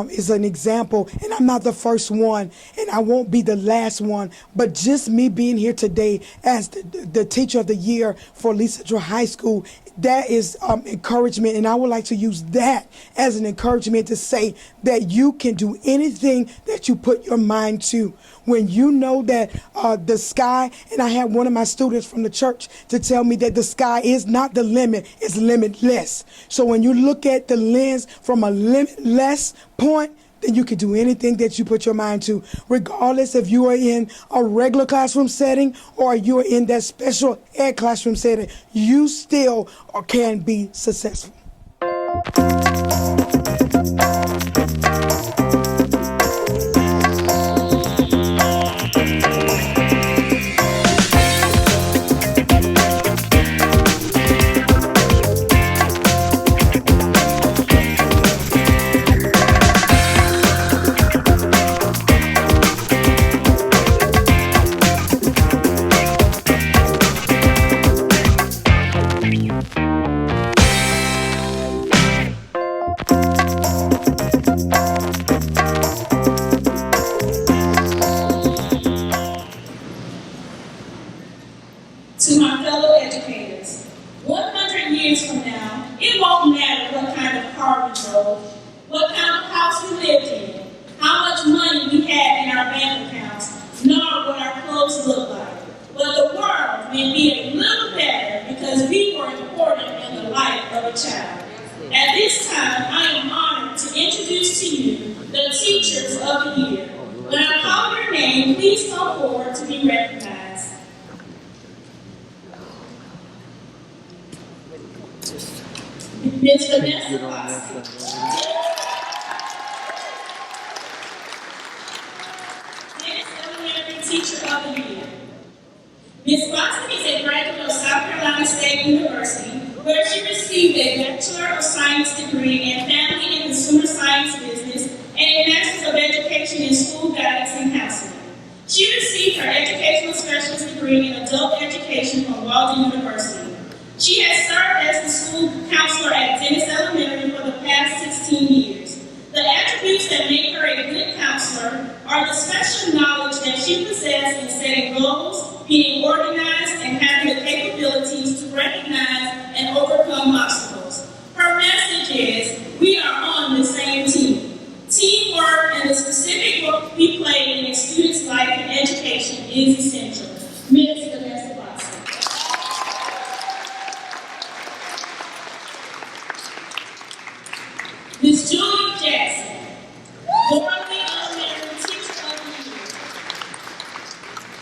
is an example, and I'm not the first one, and I won't be the last one, but just me being here today as the Teacher of the Year for Lee Central High School, that is encouragement, and I would like to use that as an encouragement to say that you can do anything that you put your mind to. When you know that the sky, and I had one of my students from the church to tell me that the sky is not the limit, it's limitless. So when you look at the lens from a limitless point, then you can do anything that you put your mind to, regardless if you are in a regular classroom setting or you are in that special ed classroom setting, you still can be successful. To my fellow educators, 100 years from now, it won't matter what kind of car we drove, what kind of house we lived in, how much money we had in our bank accounts, nor what our clothes looked like. But the world may be a little better because we were important in the life of a child. At this time, I am honored to introduce to you the Teachers of the Year. When I call your name, please come forward to be recognized. Ms. Vanessa Boston. Dennis Elementary Teacher of the Year. Ms. Boston is a graduate of South Carolina State University, where she received a Bachelor of Science degree in Family and Consumer Science Business and a Master's of Education in School Guidance and Counseling. She received her Educational Specialist degree in Adult Education from Walden University. She has served as the school counselor at Dennis Elementary for the past 16 years. The attributes that make her a good counselor are the special knowledge that she possesses in setting goals, being organized, and having the capabilities to recognize and overcome obstacles. Her message is, we are on the same team. Teamwork and the specific role we play in a student's life and education is essential. Ms. Vanessa Boston. Ms. Julia Jackson, Dorothy Elementary Teacher of the Year.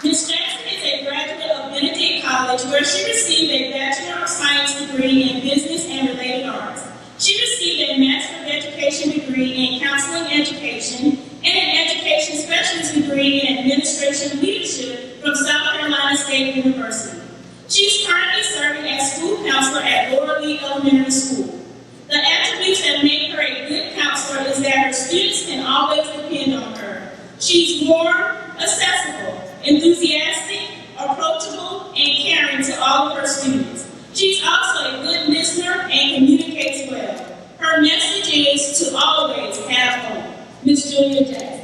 Ms. Jackson is a graduate of Benedict College, where she received a Bachelor of Science degree in Business and Related Arts. She received a Master of Education degree in Counseling Education and an Education Specialist degree in Administration Leadership from South Carolina State University. She's currently serving as school counselor at Laura Lee Elementary School. The attributes that make her a good counselor is that her students can always depend on her. She's warm, accessible, enthusiastic, approachable, and caring to all of her students. She's also a good listener and communicates well. Her message is to always have hope. Ms. Julia Jackson.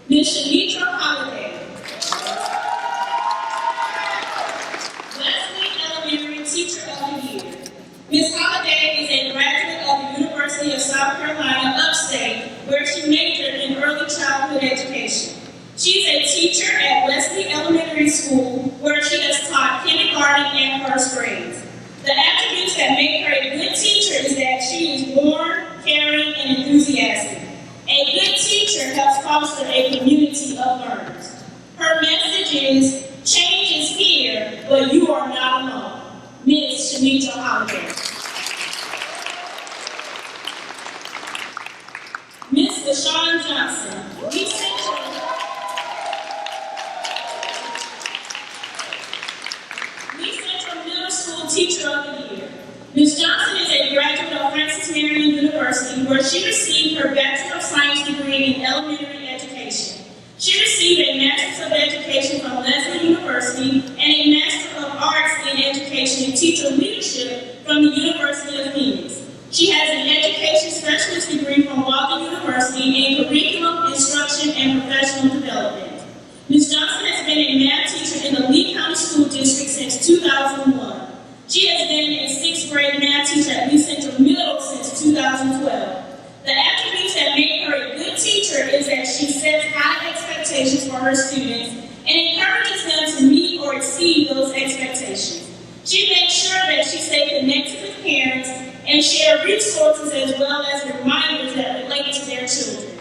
Ms. Shanitra Holiday. Wesley Elementary Teacher of the Year. Ms. Holiday is a graduate of the University of South Carolina Upstate, where she majored in early childhood education. She's a teacher at Wesley Elementary School, where she has taught kindergarten and first grades. The attributes that make her a good teacher is that she is warm, caring, and enthusiastic. A good teacher helps foster a community of learners. Her message is, change is here, but you are not alone. Ms. Shanitra Holiday. Ms. LaShawn Johnson, Lee Central Middle School Teacher of the Year. Ms. Johnson is a graduate of Francis Marion University, where she received her Bachelor of Science degree in Elementary Education. She received a Master's of Education from Lesley University and a Master of Arts in Education and Teacher Leadership from the University of Phoenix. She has an Education Specialist degree from Walden University in Curriculum, Instruction, and Professional Development. Ms. Johnson has been a math teacher in the Lee County School District since 2001. She has been a 6th grade math teacher at Lee Central Middle since 2012. The attributes that make her a good teacher is that she sets high expectations for her students and encourages them to meet or exceed those expectations. She makes sure that she stays connected with parents and share resources as well as reminders that relate to their children.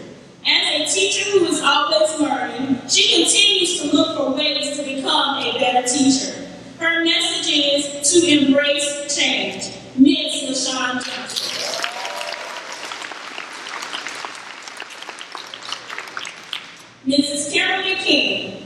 As a teacher who is always learning, she continues to look for ways to become a better teacher. Her message is to embrace change. Ms. LaShawn Johnson. Mrs. Kimberly King.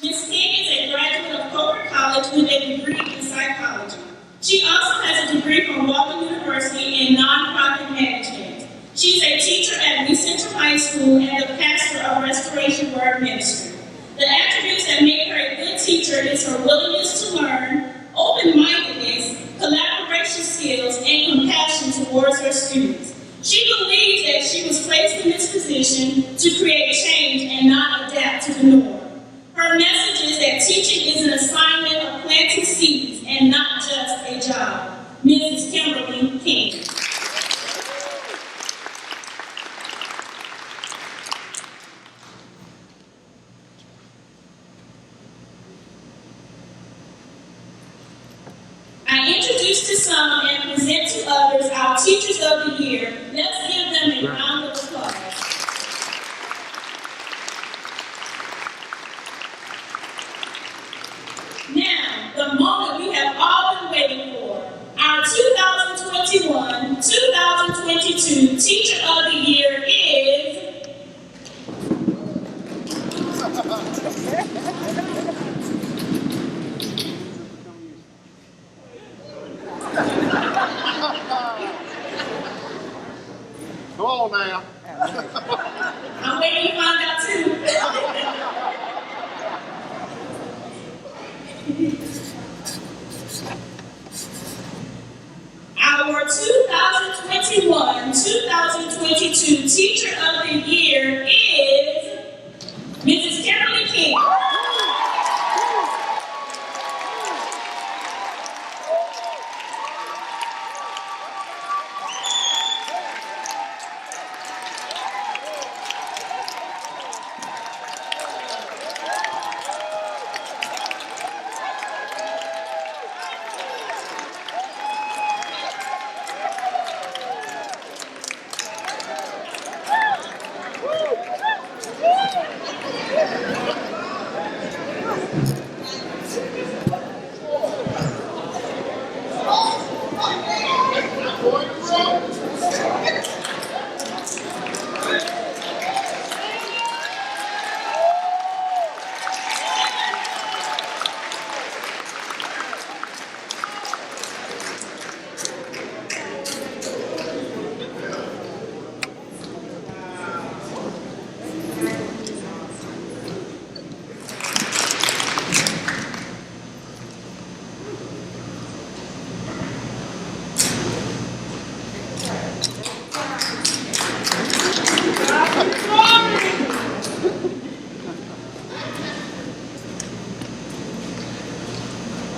Ms. King is a graduate of Coker College with a degree in psychology. She also has a degree from Walden University in nonprofit management. She's a teacher at Lee Central High School and the pastor of Restoration Word Ministry. The attributes that make her a good teacher is her willingness to learn, open-mindedness, collaboration skills, and compassion towards her students. She believes that she was placed in this position to create change and not adapt to the norm. Her message is that teaching is an assignment of planting seeds and not just a job. Mrs. Kimberly King. I introduce to some and present to others our Teachers of the Year. Let's give them a round of applause. Now, the moment we have all been waiting for, our 2021-2022 Teacher of the Year is... Go on now. I'm waiting to find out too. Our 2021-2022 Teacher of the Year is Mrs. Kimberly King.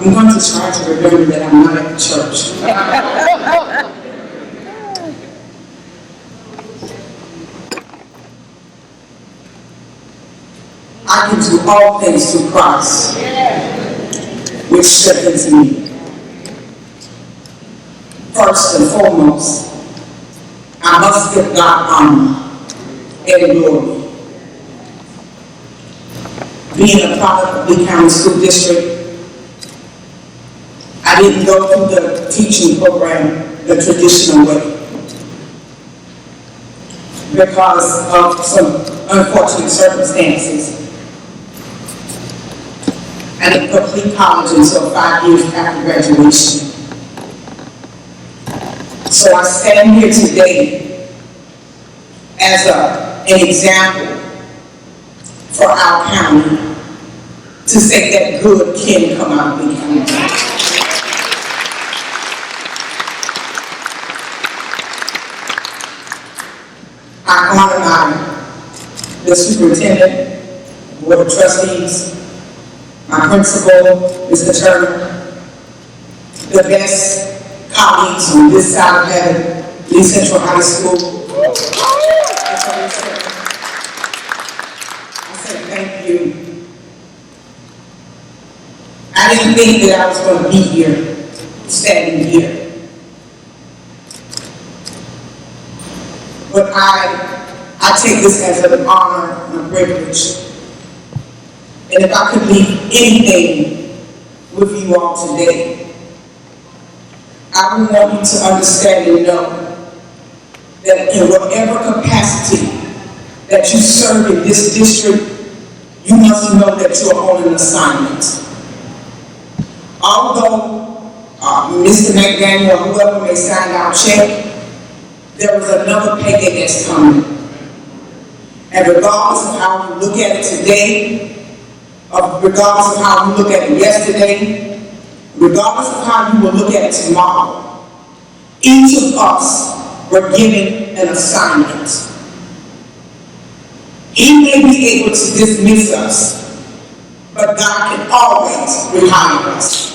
I'm going to try to remember that I'm not at the church. I can do all things through Christ, which strengthens me. First and foremost, I must give God honor and glory. Being a product of Lee County School District, I didn't go through the teaching program the traditional way because of some unfortunate circumstances. I didn't complete college until 5 years after graduation. So I stand here today as an example for our county to say that good can come out of Lee County. I honor the superintendent, board of trustees, my principal, Mr. Turner, the best colleagues on this side of heaven, Lee Central High School. I said thank you. I didn't think that I was going to be here, standing here. But I take this as an honor and a privilege. And if I could leave anything with you all today, I would want you to understand and know that in whatever capacity that you serve in this district, you must know that you are on an assignment. Although Mr. McDaniel or whoever may sign our check, there is another payday that's coming. And regardless of how you look at it today, regardless of how you look at it yesterday, regardless of how you will look at it tomorrow, each of us were given an assignment. He may be able to dismiss us, but God can always rehire us.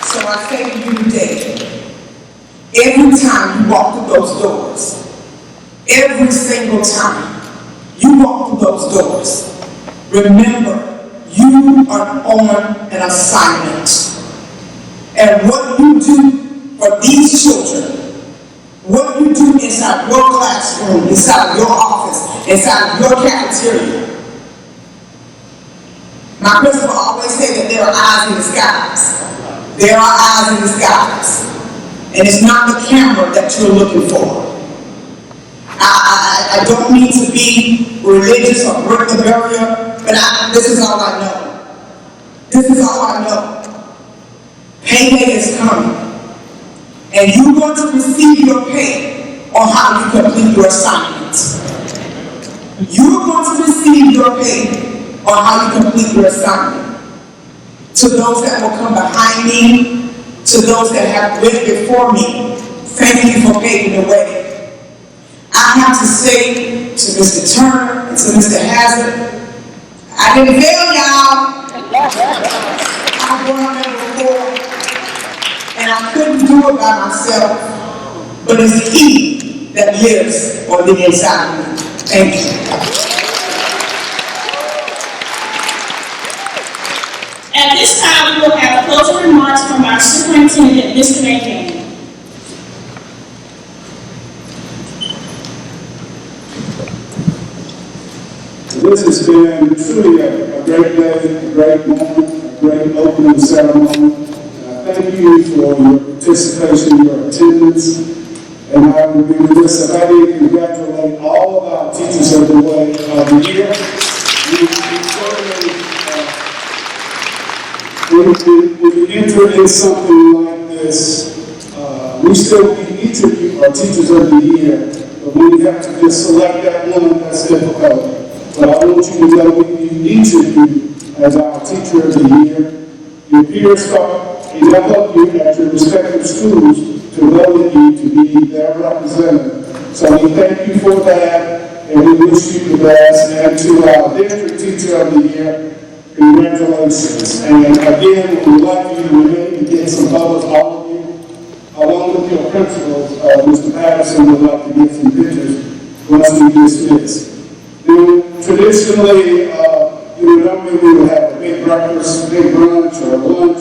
So I say to you today, every time you walk through those doors, every single time you walk through those doors, remember, you are on an assignment. And what you do for these children, what you do inside your classroom, inside your office, inside your cafeteria. My principal always said that there are eyes in the skies. There are eyes in the skies. And it's not the camera that you're looking for. I don't mean to be religious or break the barrier, but this is all I know. This is all I know. Payday is coming. And you're going to receive your pay on how you complete your assignments. You're going to receive your pay on how you complete your assignment. To those that will come behind me, to those that have went before me, thank you for paving the way. I have to say to Mr. Turner and to Mr. Hazard, I didn't fail y'all. I've gone there before, and I couldn't do it by myself, but it's He that lives on the inside of me. Thank you. At this time, we will have closing remarks from our superintendent, Mr. McDaniel. This has been truly a great day, a great moment, a great opening ceremony. Thank you for your participation, your attendance, and I would be remiss if I didn't congratulate all of our teachers of the way of the year. When we enter in something like this, we still need each of you are teachers of the year, but when you have to just select that one, that's difficult. But I want you to know we need each of you as our teacher of the year. Your peers help you at your respective schools to vote you to be their representative. So we thank you for that, and we wish you the best. And to our district teacher of the year, Congratulations. And again, we would like you to remain to get some photos, all of you, along with your principals. Mr. Patterson would like to get some pictures once we dismiss. Traditionally, normally we would have a big breakfast, big brunch, or lunch.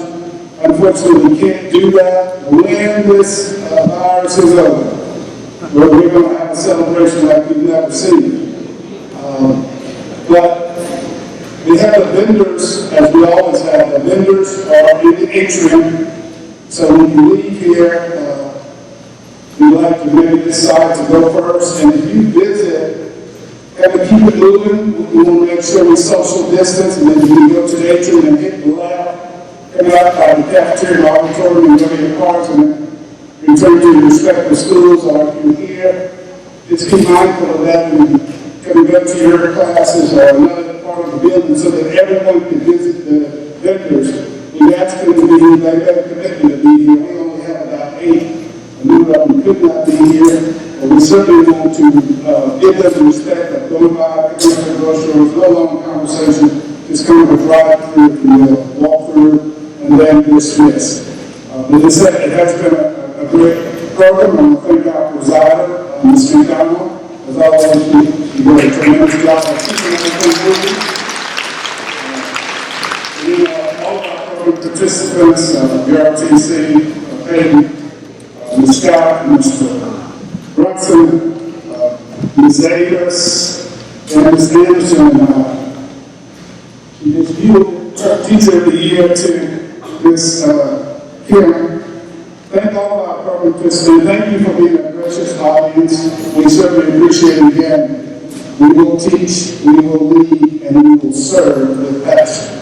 Unfortunately, we can't do that when this virus is over. We're going to have a celebration like we've never seen. But we have the vendors, as we always have. The vendors are in the atrium. So when you leave here, we'd like to maybe decide to go first. And if you visit, kind of keep it moving. We want to make sure we social distance. And then you can go to the atrium and hit the left, come out by the cafeteria, auditorium, and go to your cars, and then return to your respective schools. Or if you're here, just be mindful of that when you come go to your classes or another part of the building so that everyone can visit the vendors. We ask them to be here. They have a commitment to be here. We only have about 8. A number of them could not be here. But we certainly want to give them the respect of going by, picking up the groceries, no long conversation, just kind of a drive-through, if you will, walk through, and then dismiss. But as I said, it has been a great program. I want to thank our presider, Ms. McDonald. As always, she did a tremendous job of keeping everything moving. All of our program participants, the RTC, Peyton, Ms. Scott, Mr. Brunson, Ms. Davis, and Ms. Anderson. She is Teacher of the Year to Ms. Kim. Thank all of our program participants. Thank you for being a gracious audience. We certainly appreciate it again. We will teach, we will lead, and we will serve with passion.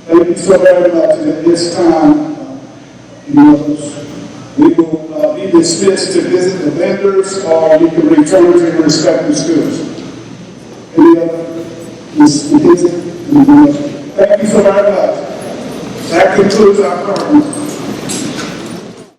Thank you so very much. And at this time, we will be dismissed to visit the vendors, or you can return to your respective schools. Any other? Ms. McKenzie? Thank you so very much. That concludes our program.